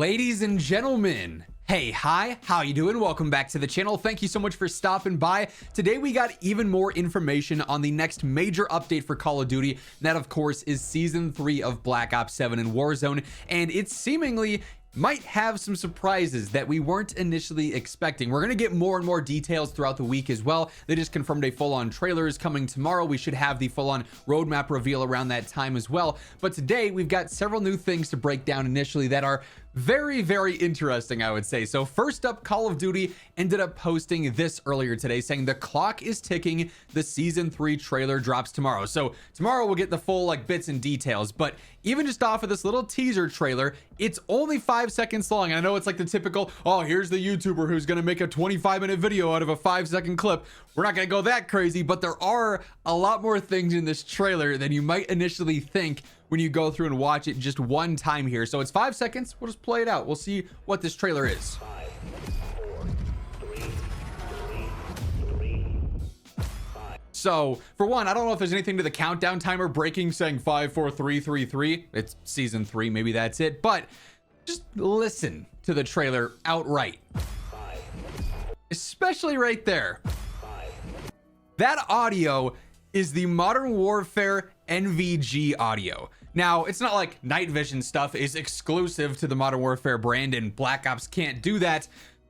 Ladies and gentlemen, hey, hi, how you doing? Welcome back to the channel. Thank you so much for stopping by. Today we got even more information on the next major update for Call of Duty. That of course is season 3 of Black Ops 7 in Warzone, and it seemingly might have some surprises that we weren't initially expecting. We're going to get more and more details throughout the week as well. They just confirmed a full-on trailer is coming tomorrow. We should have the full-on roadmap reveal around that time as well. But today we've got several new things to break down initially that are very, very interesting, I would say. So first up, Call of Duty ended up posting this earlier today saying the clock is ticking. The season 3 trailer drops tomorrow. So tomorrow we'll get the full bits and details, but even just off of this little teaser trailer, it's only 5 seconds long. And I know it's like the typical, oh, here's the YouTuber who's going to make a 25-minute video out of a 5-second clip. We're not going to go that crazy, but there are a lot more things in this trailer than you might initially think when you go through and watch it just one time here. So it's 5 seconds. We'll just play it out. We'll see what this trailer is. 5, 4, 3, 2, 5. So for one, I don't know if there's anything to the countdown timer breaking saying 5, 4, 3, 3, 3. It's season 3. Maybe that's it. But just listen to the trailer outright. 5, Especially right there. 5. That audio is the Modern Warfare NVG audio. Now, it's not like night vision stuff is exclusive to the Modern Warfare brand and Black Ops can't do that,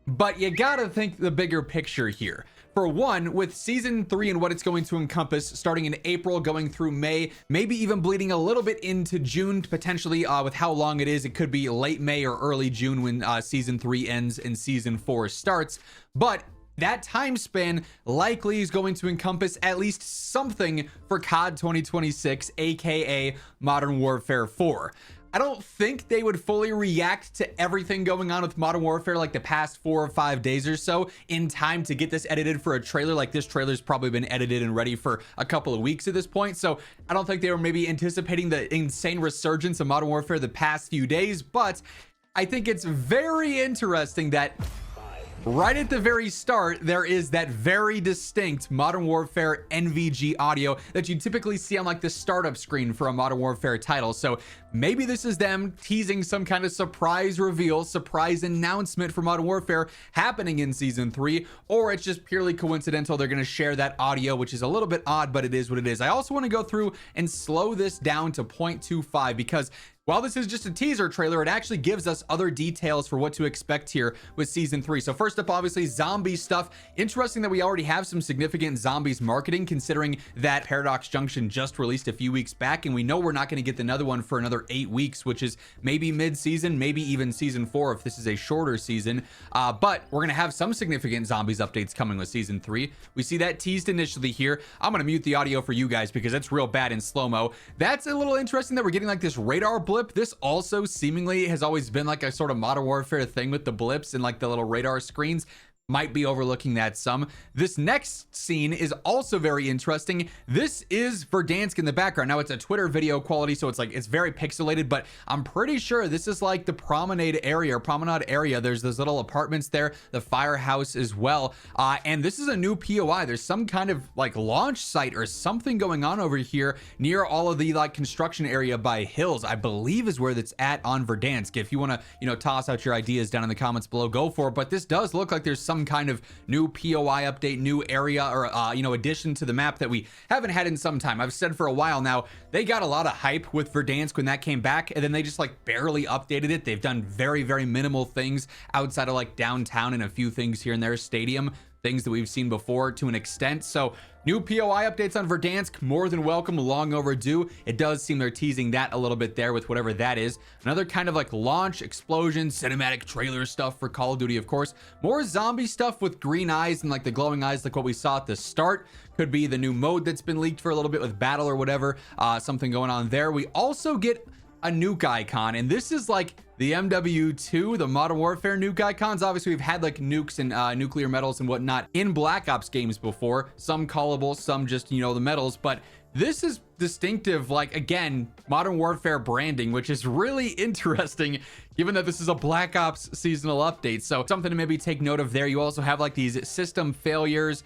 but you gotta think the bigger picture here. For one, with season 3 and what it's going to encompass, starting in April, going through May, maybe even bleeding a little bit into June, potentially with how long it is. It could be late May or early June when season 3 ends and season 4 starts. But that time span likely is going to encompass at least something for COD 2026, aka Modern Warfare 4. I don't think they would fully react to everything going on with Modern Warfare like the past 4 or 5 days or so in time to get this edited for a trailer. Like this trailer's probably been edited and ready for a couple of weeks at this point. So I don't think they were maybe anticipating the insane resurgence of Modern Warfare the past few days, but I think it's very interesting that right at the very start, there is that very distinct Modern Warfare NVG audio that you typically see on like the startup screen for a Modern Warfare title. So maybe this is them teasing some kind of surprise reveal, surprise announcement for Modern Warfare happening in season 3, or it's just purely coincidental. They're going to share that audio, which is a little bit odd, but it is what it is. I also want to go through and slow this down to 0.25 because while this is just a teaser trailer, it actually gives us other details for what to expect here with season 3. So first up, obviously zombie stuff. Interesting that we already have some significant zombies marketing, considering that Paradox Junction just released a few weeks back, and we know we're not going to get another one for another 8 weeks, which is maybe mid-season, maybe even season 4 if this is a shorter season. But we're going to have some significant zombies updates coming with season 3. We see that teased initially here. I'm going to mute the audio for you guys because it's real bad in slow-mo. That's a little interesting that we're getting like this radar blip. This also seemingly has always been like a sort of Modern Warfare thing with the blips and like the little radar screens. Might be overlooking that some. This next scene is also very interesting. This is Verdansk in the background. Now it's a Twitter video quality, so it's very pixelated, but I'm pretty sure this is like the promenade area. There's those little apartments there, the firehouse as well. And this is a new POI. There's some kind of like launch site or something going on over here near all of the like construction area by Hills, I believe is where that's at on Verdansk. If you want to, toss out your ideas down in the comments below, go for it. But this does look like there's some kind of new POI update, new area, or addition to the map that we haven't had in some time. I've said for a while now, they got a lot of hype with Verdansk when that came back, and then they just like barely updated it. They've done very, very minimal things outside of like downtown and a few things here and there, stadium, things that we've seen before to an extent. So new POI updates on Verdansk, more than welcome, long overdue. It does seem they're teasing that a little bit there with whatever that is. Another kind of like launch, explosion, cinematic trailer stuff for Call of Duty, of course. More zombie stuff with green eyes and like the glowing eyes like what we saw at the start. Could be the new mode that's been leaked for a little bit with battle or whatever. Something going on there. We also get a nuke icon, and this is like the MW2, the Modern Warfare nuke icons. Obviously we've had like nukes and nuclear medals and whatnot in Black Ops games before, some callable, some just the medals, but this is distinctive, like, again, Modern Warfare branding, which is really interesting given that this is a Black Ops seasonal update. So something to maybe take note of there. You also have like these system failures,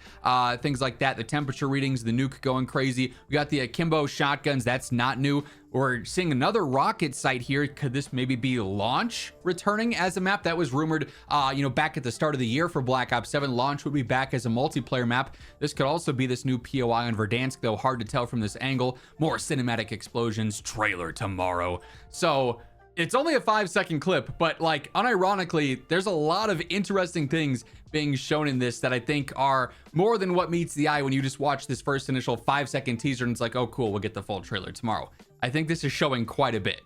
things like that, the temperature readings, the nuke going crazy. We got the akimbo shotguns. That's not new. We're seeing another rocket site here. Could this maybe be Launch returning as a map? That was rumored, back at the start of the year for Black Ops 7. Launch would be back as a multiplayer map. This could also be this new POI on Verdansk, though hard to tell from this angle. More cinematic explosions, trailer tomorrow. So it's only a 5-second clip, but like unironically, there's a lot of interesting things being shown in this that I think are more than what meets the eye when you just watch this first initial 5-second teaser and it's like, oh cool, we'll get the full trailer tomorrow. I think this is showing quite a bit.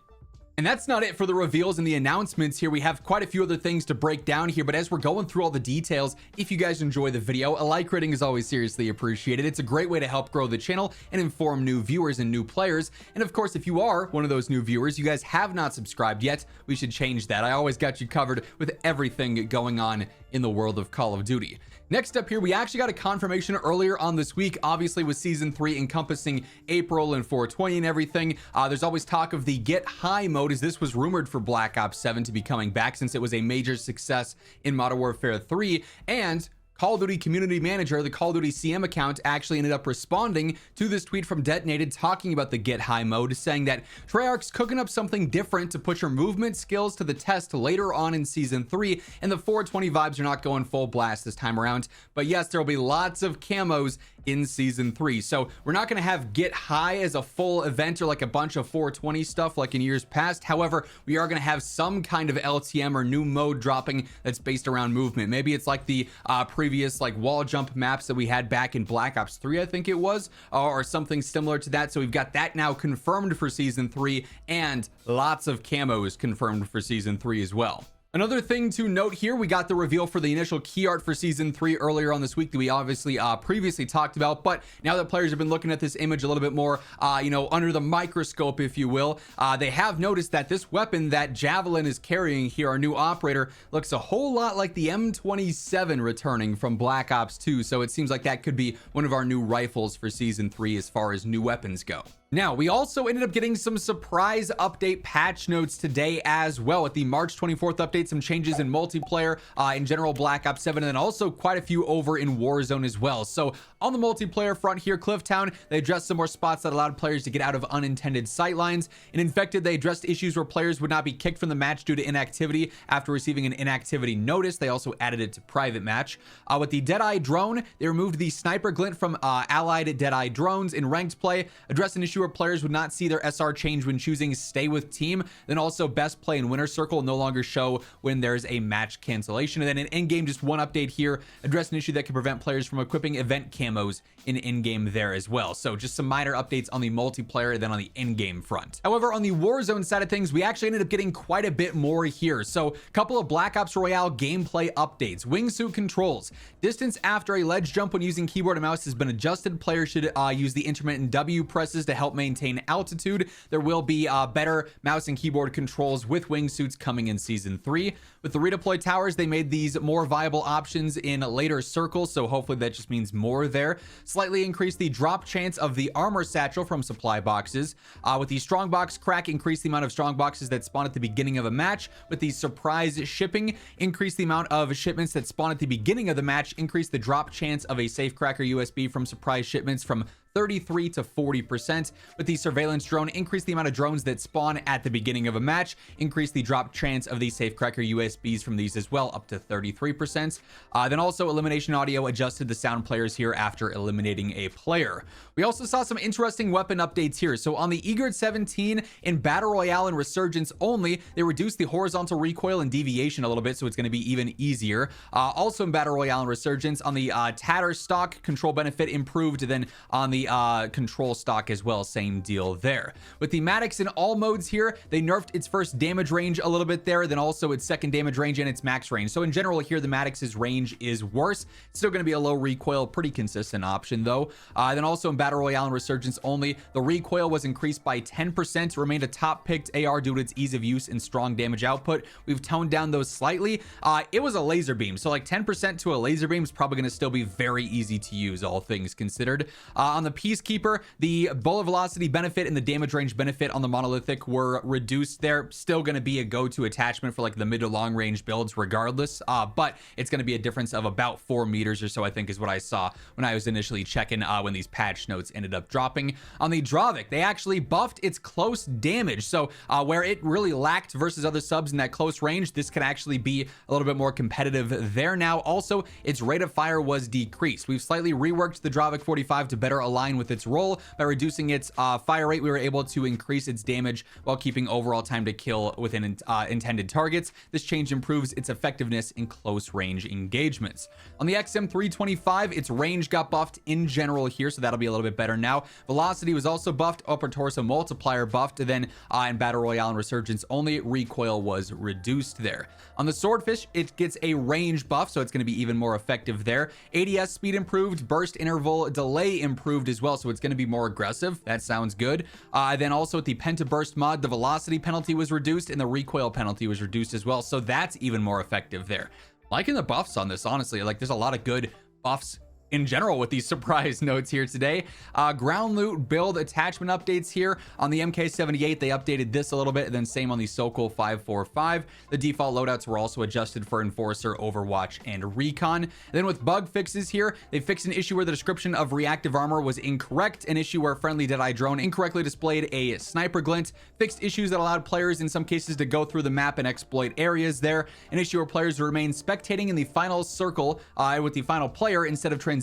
And that's not it for the reveals and the announcements here. We have quite a few other things to break down here, but as we're going through all the details, if you guys enjoy the video, a like rating is always seriously appreciated. It's a great way to help grow the channel and inform new viewers and new players. And of course, if you are one of those new viewers, you guys have not subscribed yet, we should change that. I always got you covered with everything going on in the world of Call of Duty. Next up here, we actually got a confirmation earlier on this week, obviously with season 3 encompassing April and 420 and everything. There's always talk of the Get High mode, as this was rumored for Black Ops 7 to be coming back since it was a major success in Modern Warfare 3. And Call of Duty community manager, the Call of Duty CM account, actually ended up responding to this tweet from Detonated talking about the Get High mode, saying that Treyarch's cooking up something different to put your movement skills to the test later on in season 3, and the 420 vibes are not going full blast this time around. But yes, there will be lots of camos in season 3. So we're not going to have Get High as a full event or like a bunch of 420 stuff like in years past. However, we are going to have some kind of LTM or new mode dropping that's based around movement. Maybe it's like the previous like wall jump maps that we had back in Black Ops 3, I think it was, or something similar to that. So we've got that now confirmed for season 3, and lots of camos confirmed for season 3 as well. Another thing to note here, we got the reveal for the initial key art for season 3 earlier on this week that we obviously previously talked about, but now that players have been looking at this image a little bit more, under the microscope, if you will, they have noticed that this weapon that Javelin is carrying here, our new operator, looks a whole lot like the M27 returning from Black Ops 2, so it seems like that could be one of our new rifles for season 3 as far as new weapons go. Now, we also ended up getting some surprise update patch notes today as well. At the March 24th update, some changes in multiplayer, in general Black Ops 7, and then also quite a few over in Warzone as well. So on the multiplayer front here, Clifftown, they addressed some more spots that allowed players to get out of unintended sightlines. In Infected, they addressed issues where players would not be kicked from the match due to inactivity after receiving an inactivity notice. They also added it to private match. With the Deadeye drone, they removed the sniper glint from allied Deadeye drones in ranked play, addressed an issue where players would not see their SR change when choosing stay with team. Then also best play and winner circle no longer show when there's a match cancellation. And then in in-game, just one update here, address an issue that can prevent players from equipping event camos in-game there as well. So just some minor updates on the multiplayer than on the in-game front. However, on the Warzone side of things, we actually ended up getting quite a bit more here. So a couple of Black Ops Royale gameplay updates. Wingsuit controls. Distance after a ledge jump when using keyboard and mouse has been adjusted. Players should use the intermittent W presses to help maintain altitude. There will be better mouse and keyboard controls with wingsuits coming in season 3. With the redeploy towers, they made these more viable options in later circles, so hopefully that just means more there. Slightly increase the drop chance of the armor satchel from supply boxes. With the strongbox crack, increase the amount of strong boxes that spawn at the beginning of a match. With the surprise shipping, increase the amount of shipments that spawn at the beginning of the match. Increase the drop chance of a safecracker USB from surprise shipments from 33 to 40%. With the surveillance drone, increase the amount of drones that spawn at the beginning of a match. Increase the drop chance of the safecracker USBs from these as well, up to 33%. Then also elimination audio adjusted the sound players here after eliminating a player. We also saw some interesting weapon updates here. So on the Egret 17 in Battle Royale and Resurgence only, they reduced the horizontal recoil and deviation a little bit, so it's going to be even easier. Also in Battle Royale and Resurgence, on the Tatter stock, control benefit improved. Then on the control stock as well, same deal there. With the Maddox in all modes here, they nerfed its first damage range a little bit there, then also its second damage range and its max range. So in general here, the Maddox's range is worse. It's still going to be a low recoil, pretty consistent option though. Then also in Battle Royale and Resurgence only, the recoil was increased by 10%, remained a top picked AR due to its ease of use and strong damage output. We've toned down those slightly. It was a laser beam, so like 10% to a laser beam is probably going to still be very easy to use, all things considered. On the the Peacekeeper, the bullet velocity benefit and the damage range benefit on the monolithic were reduced there. Still going to be a go-to attachment for like the mid to long range builds regardless, but it's going to be a difference of about 4 meters or so, I think is what I saw when I was initially checking when these patch notes ended up dropping. On the Dravik, they actually buffed its close damage, so where it really lacked versus other subs in that close range, this could actually be a little bit more competitive there now. Also, its rate of fire was decreased. We've slightly reworked the Dravik 45 to better align with its role. By reducing its fire rate, we were able to increase its damage while keeping overall time to kill within intended targets. This change improves its effectiveness in close range engagements. On the XM325, its range got buffed in general here, so that'll be a little bit better now. Velocity was also buffed, upper torso multiplier buffed, then in Battle Royale and Resurgence only, recoil was reduced there. On the Swordfish, it gets a range buff, so it's going to be even more effective there. ADS speed improved, burst interval delay improved as well, so it's going to be more aggressive. That sounds good. Then also with the Pentaburst mod, the velocity penalty was reduced and the recoil penalty was reduced as well, so that's even more effective there. Liking the buffs on this, honestly. Like, there's a lot of good buffs in general with these surprise notes here today. Ground loot build attachment updates here. On the MK78, they updated this a little bit, and then same on the Sokol 545. The default loadouts were also adjusted for Enforcer, Overwatch, and Recon. And then with bug fixes here, they fixed an issue where the description of reactive armor was incorrect, an issue where friendly Deadeye drone incorrectly displayed a sniper glint, fixed issues that allowed players in some cases to go through the map and exploit areas there, an issue where players remain spectating in the final circle with the final player instead of transitioning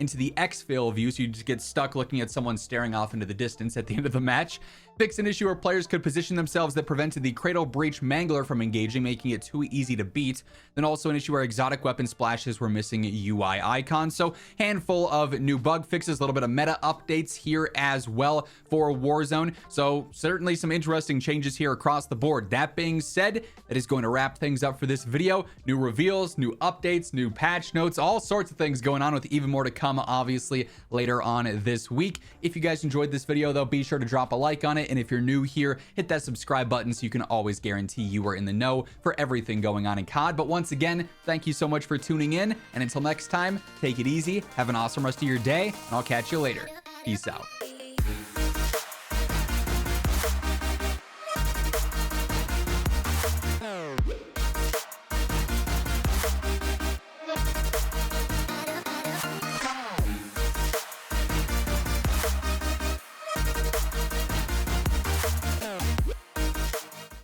into the exfil view, so you just get stuck looking at someone staring off into the distance at the end of the match. Fixed an issue where players could position themselves that prevented the Cradle Breach Mangler from engaging, making it too easy to beat. Then also an issue where exotic weapon splashes were missing UI icons. So handful of new bug fixes, a little bit of meta updates here as well for Warzone. So certainly some interesting changes here across the board. That being said, that is going to wrap things up for this video. New reveals, new updates, new patch notes, all sorts of things going on, with even more to come obviously later on this week. If you guys enjoyed this video though, be sure to drop a like on it. And if you're new here, hit that subscribe button so you can always guarantee you are in the know for everything going on in COD. But once again, thank you so much for tuning in. And until next time, take it easy, have an awesome rest of your day, and I'll catch you later. Peace out.